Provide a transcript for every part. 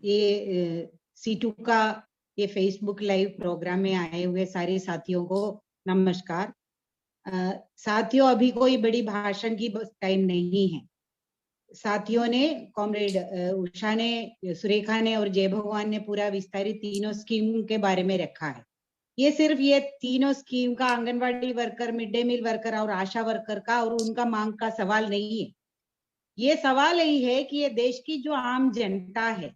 ये C2 का ये फेसबुक लाइव प्रोग्राम में आए हुए सारे साथियों को नमस्कार। साथियों, अभी कोई बड़ी भाषण की टाइम नहीं है। साथियों ने, कॉमरेड उषा ने, सुरेखा ने और जय भगवान ने पूरा विस्तारित तीनों स्कीम के बारे में रखा है। ये सिर्फ ये तीनों स्कीम का anganwadi worker, mid day meal worker और आशा वर्कर का और उनका मांग का सवाल नहीं है। ये सवाल यही है कि ये देश की जो आम जनता है,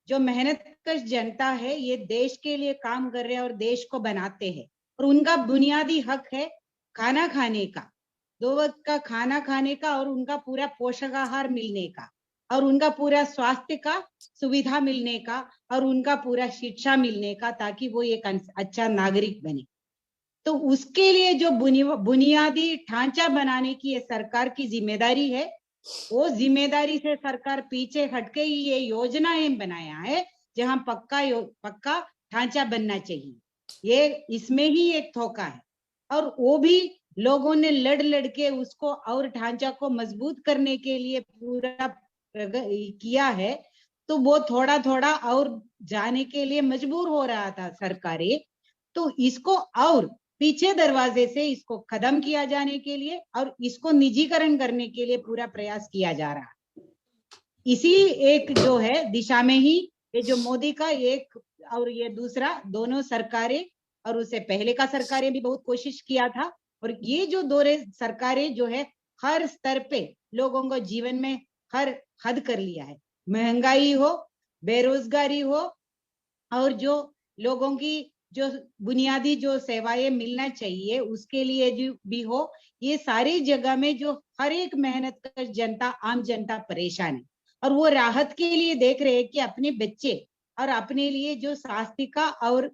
जो मेहनतकश जनता है, ये देश के लिए काम कर रहे हैं और देश को बनाते हैं और उनका बुनियादी हक है खाना खाने का, 2 वक्त का खाना खाने का और उनका पूरा पोषक आहार मिलने का और उनका पूरा स्वास्थ्य का सुविधा मिलने का और उनका पूरा शिक्षा मिलने का, ताकि वो एक अच्छा नागरिक बने। तो उसके लिए जो बुनियादी ढांचा बनाने की ये सरकार की जिम्मेदारी है, वो जिम्मेदारी से सरकार पीछे हटके ही ये योजनाएं बनाया है जहां पक्का ढांचा बनना चाहिए। ये इसमें ही एक धोखा है और वो भी लोगों ने लड़ के उसको और ढांचा को मजबूत करने के लिए पूरा किया है। तो वो थोड़ा थोड़ा और जाने के लिए मजबूर हो रहा था सरकारें। तो इसको और पीछे दरवाजे से इसको खत्म किया जाने के लिए और इसको निजीकरण करने के लिए पूरा प्रयास किया जा रहा है। इसी एक जो है दिशा में ही ये जो मोदी का एक और ये दूसरा, दोनों सरकारें और उससे पहले का सरकारें भी बहुत कोशिश किया था, और ये जो दोरे सरकारें जो है हर स्तर पे लोगों को जीवन में हर हद कर लिया है। महंगाई हो, बेरोजगारी हो और जो लोगों की जो बुनियादी जो सेवाएं मिलना चाहिए उसके लिए जो भी हो, ये सारी जगह में जो हर एक मेहनत कर जनता, आम जनता परेशान है और वो राहत के लिए देख रहे हैं कि अपने बच्चे और अपने लिए जो स्वास्थ्य का और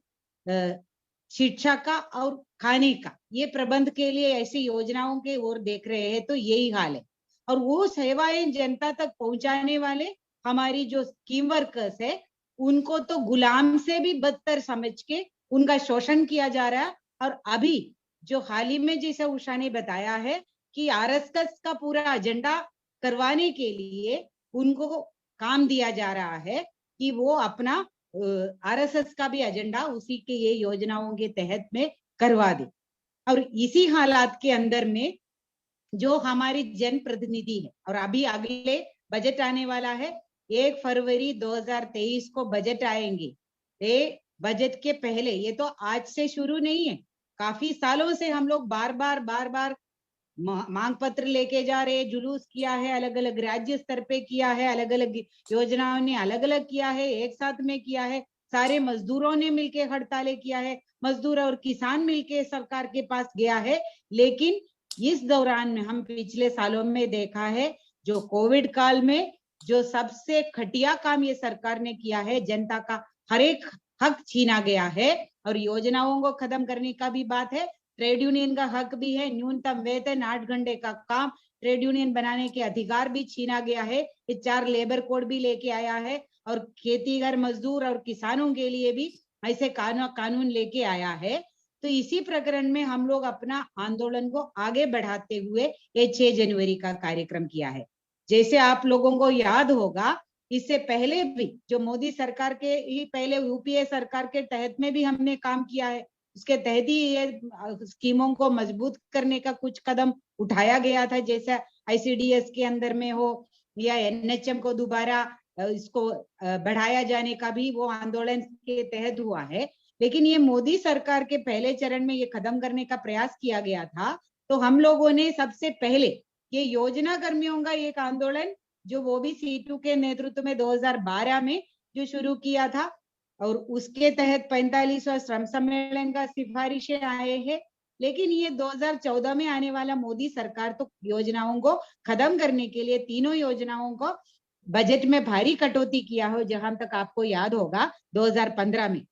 शिक्षा का और खाने का ये प्रबंध के लिए ऐसी योजनाओं के ओर देख रहे हैं। तो यही हाल है और वो सेवाएं जनता तक पहुंचाने वाले हमारी जो स्कीम वर्कर्स है, उनको तो गुलाम से भी बदतर समझ के उनका शोषण किया जा रहा है। और अभी जो हाल ही में जैसा उषा ने बताया है कि आरएसएस का पूरा एजेंडा करवाने के लिए उनको काम दिया जा रहा है कि वो अपना आरएसएस का भी एजेंडा उसी के ये योजनाओं के तहत में करवा दे। और इसी हालात के अंदर में जो हमारी जनप्रतिनिधि है, और अभी अगले बजट आने वाला है, 1 फरवरी 2023 को बजट आएंगे। ये बजट के पहले, ये तो आज से शुरू नहीं है, काफी सालों से हम लोग बार बार मांग पत्र लेके जा रहे हैं, जुलूस किया है, अलग अलग राज्य स्तर पे किया है, अलग अलग योजनाओं ने अलग अलग किया है, एक साथ में किया है, सारे मजदूरों ने मिलके हड़तालें किया है, मजदूर और किसान मिलके सरकार के पास गया है। लेकिन इस दौरान में हम पिछले सालों में देखा है, जो कोविड काल में जो सबसे घटिया काम ये सरकार ने किया है, जनता का हर एक हक छीना गया है और योजनाओं को खत्म करने का भी बात है, ट्रेड यूनियन का हक भी है, न्यूनतम वेतन 8 घंटे का काम, ट्रेड यूनियन बनाने के अधिकार भी छीना गया है, ये 4 लेबर कोड भी लेके आया है और खेतीगर मजदूर और किसानों के लिए भी ऐसे कानून लेके आया है। तो इसी प्रकरण में हम लोग अपना आंदोलन को आगे बढ़ाते हुए ये 6 जनवरी का कार्यक्रम किया है। जैसे आप लोगों को याद होगा, इससे पहले भी जो मोदी सरकार के ही पहले यूपीए सरकार के तहत में भी हमने काम किया है, उसके तहत ही ये स्कीमों को मजबूत करने का कुछ कदम उठाया गया था, जैसा आईसीडीएस के अंदर में हो या एनएचएम को दोबारा इसको बढ़ाया जाने का भी वो आंदोलन के तहत हुआ है। लेकिन ये मोदी सरकार के पहले चरण में ये खत्म करने का प्रयास किया गया था। तो हम लोगों ने सबसे पहले ये योजना कर्मियों का एक आंदोलन, जो वो भी C2 के नेतृत्व में 2012 में जो शुरू किया था, और उसके तहत 45वां श्रम सम्मेलन का सिफारिशें आए हैं। लेकिन ये 2014 में आने वाला मोदी सरकार तो योजनाओं को खत्म करने के लिए तीनों योजनाओं को बजट में भारी कटौती किया हो, जहां तक आपको याद होगा 2015 में।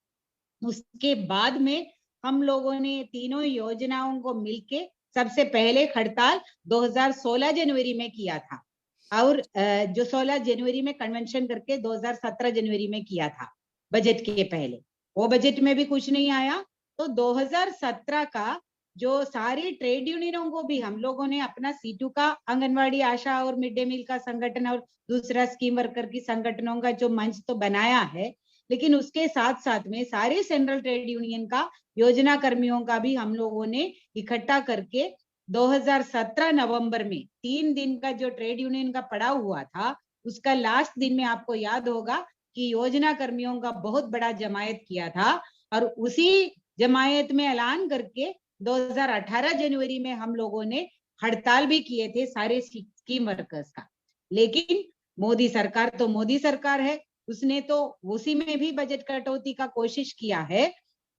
उसके बाद में हम लोगों ने तीनों योजनाओं को मिलके सबसे पहले हड़ताल 2016 जनवरी में किया था और जो 16 जनवरी में कन्वेंशन करके 2017 जनवरी में किया था बजट के पहले। वो बजट में भी कुछ नहीं आया। तो 2017 का जो सारी ट्रेड यूनियनों को भी हम लोगों ने अपना सीटू का आंगनवाड़ी आशा और मिड डे मील का संगठन और दूसरा स्कीम वर्कर की संगठनों का जो मंच तो बनाया है, लेकिन उसके साथ साथ में सारे सेंट्रल ट्रेड यूनियन का योजना कर्मियों का भी हम लोगों ने इकट्ठा करके 2017 नवंबर में 3 दिन का जो ट्रेड यूनियन का पड़ाव हुआ था, उसका लास्ट दिन में आपको याद होगा कि योजना कर्मियों का बहुत बड़ा जमायत किया था और उसी जमायत में ऐलान करके 2018 जनवरी में हम लोगों ने हड़ताल भी किए थे सारे स्कीम वर्कर्स का। लेकिन मोदी सरकार तो मोदी सरकार है, उसने तो उसी में भी बजट कटौती का कोशिश किया है।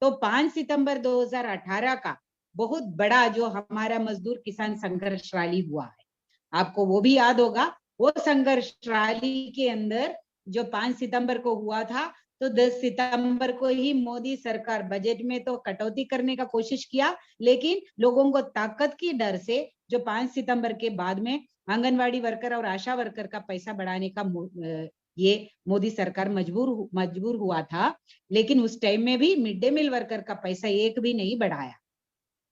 तो 5 सितंबर 2018 का बहुत बड़ा जो हमारा मजदूर किसान संघर्ष रैली हुआ है, आपको वो भी याद होगा। वो संघर्ष रैली के अंदर जो 5 सितंबर को हुआ था, तो 10 सितंबर को ही मोदी सरकार बजट में तो कटौती करने का कोशिश किया, लेकिन लोगों को ताकत की डर से जो 5 सितंबर के बाद में आंगनवाड़ी वर्कर और आशा वर्कर का पैसा बढ़ाने का ये मोदी सरकार मजबूर हुआ था। लेकिन उस टाइम में भी मिड डे मील वर्कर का पैसा एक भी नहीं बढ़ाया।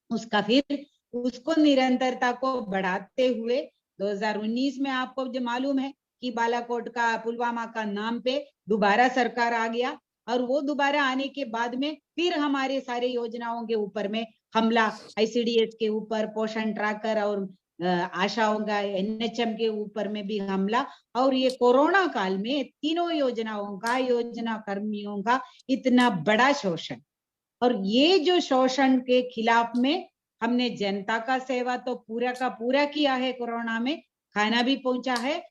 उसका फिर उसको निरंतरता को बढ़ाते हुए 2019 में आपको जो मालूम है कि बालाकोट का पुलवामा का नाम पे दोबारा सरकार आ गया, और वो दोबारा आने के बाद में फिर हमारे सारे योजनाओं के ऊपर में हमला, आईसीडीएस के ऊपर, पोषण ट्रैकर और आशाओं का एनएचएम के ऊपर में भी हमला, और ये कोरोना काल में तीनों योजनाओं का, योजना कर्मियों का इतना बड़ा शोषण। और ये जो शोषण के खिलाफ में हमने जनता का सेवा तो पूरा का पूरा किया है। कोरोना में खाना भी पहुंचा है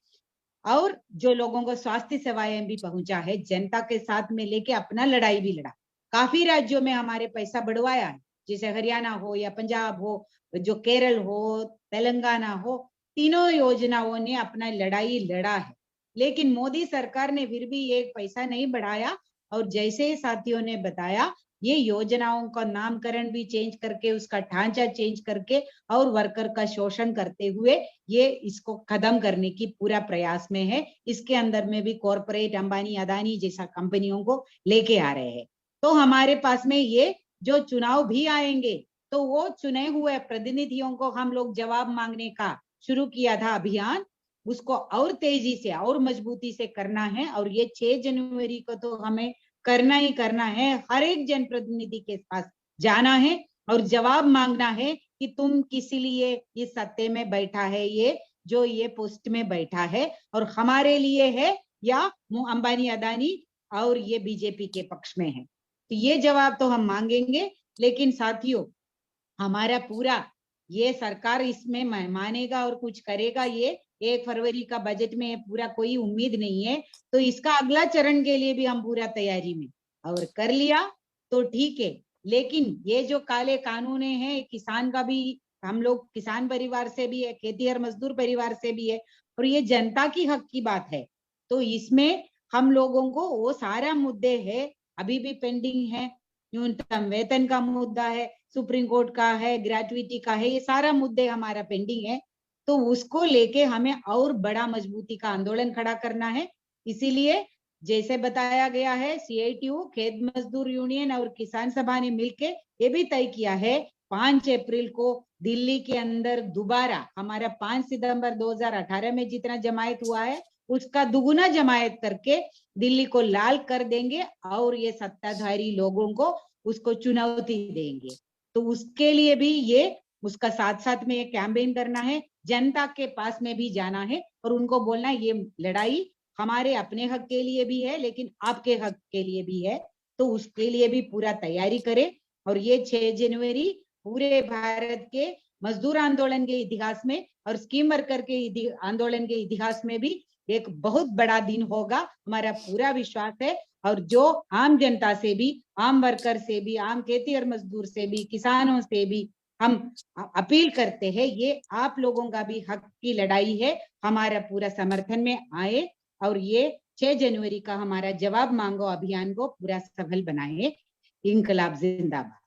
और जो लोगों को स्वास्थ्य सेवाएं भी पहुंचा है, जनता के साथ में लेके अपना लड़ाई भी लड़ा। काफी राज्यों में हमारे पैसा बढ़वाया है, जैसे हरियाणा हो या पंजाब हो, जो केरल हो, तेलंगाना हो, तीनों योजनाओं ने अपना लड़ाई लड़ा है। लेकिन मोदी सरकार ने फिर भी एक पैसा नहीं बढ़ाया, और जैसे साथियों ने बताया, ये योजनाओं का नामकरण भी चेंज करके, उसका ढांचा चेंज करके और वर्कर का शोषण करते हुए ये इसको खत्म करने की पूरा प्रयास में है। इसके अंदर में भी कॉर्पोरेट अंबानी अदानी जैसा कंपनियों को लेके आ रहे हैं। तो हमारे पास में ये जो चुनाव भी आएंगे, तो वो चुने हुए प्रतिनिधियों को हम लोग जवाब मांगने का शुरू किया था अभियान, उसको और तेजी से और मजबूती से करना है। और ये 6 जनवरी को तो हमें करना ही करना है। हर एक जनप्रतिनिधि के पास जाना है और जवाब मांगना है कि तुम किस लिए इस सत्ते में बैठा है, ये जो ये पोस्ट में बैठा है, और हमारे लिए है या अंबानी अदानी और ये बीजेपी के पक्ष में है। तो ये जवाब तो हम मांगेंगे। लेकिन साथियों, हमारा पूरा ये सरकार इसमें मानेगा और कुछ करेगा, ये 1 फरवरी का बजट में पूरा कोई उम्मीद नहीं है। तो इसका अगला चरण के लिए भी हम पूरा तैयारी में, और कर लिया तो ठीक है। लेकिन ये जो काले कानून है, किसान का भी, हम लोग किसान परिवार से भी है, खेतीहर मजदूर परिवार से भी है, और ये जनता की हक की बात है। तो इसमें हम लोगों को वो सारा मुद्दे है, अभी भी पेंडिंग है। न्यूनतम वेतन का मुद्दा है, सुप्रीम कोर्ट का है, ग्रेजुइटी का है, ये सारा मुद्दे हमारा पेंडिंग है। तो उसको लेके हमें और बड़ा मजबूती का आंदोलन खड़ा करना है। इसीलिए जैसे बताया गया है, सीआईटीयू, खेत मजदूर यूनियन और किसान सभा ने मिलके ये भी तय किया है 5 अप्रैल को दिल्ली के अंदर दोबारा हमारा 5 सितंबर 2018 में जितना जमायत हुआ है उसका दुगुना जमायत करके दिल्ली को लाल कर देंगे, और ये सत्ताधारी लोगों को उसको चुनौती देंगे। तो उसके लिए भी ये उसका साथ साथ में ये कैंपेन करना है, जनता के पास में भी जाना है और उनको बोलना है ये लड़ाई हमारे अपने हक के लिए भी है, लेकिन आपके हक के लिए भी है। तो उसके लिए भी पूरा तैयारी करें। और ये 6 जनवरी पूरे भारत के मजदूर आंदोलन के इतिहास में और स्कीम वर्कर के आंदोलन के इतिहास में भी एक बहुत बड़ा दिन होगा, हमारा पूरा विश्वास है। और जो आम जनता से भी, आम वर्कर से भी, आम खेतीहर मजदूर से भी, किसानों से भी हम अपील करते हैं, ये आप लोगों का भी हक की लड़ाई है, हमारा पूरा समर्थन में आए और ये 6 जनवरी का हमारा जवाब मांगो अभियान को पूरा सफल बनाए। इंकलाब जिंदाबाद।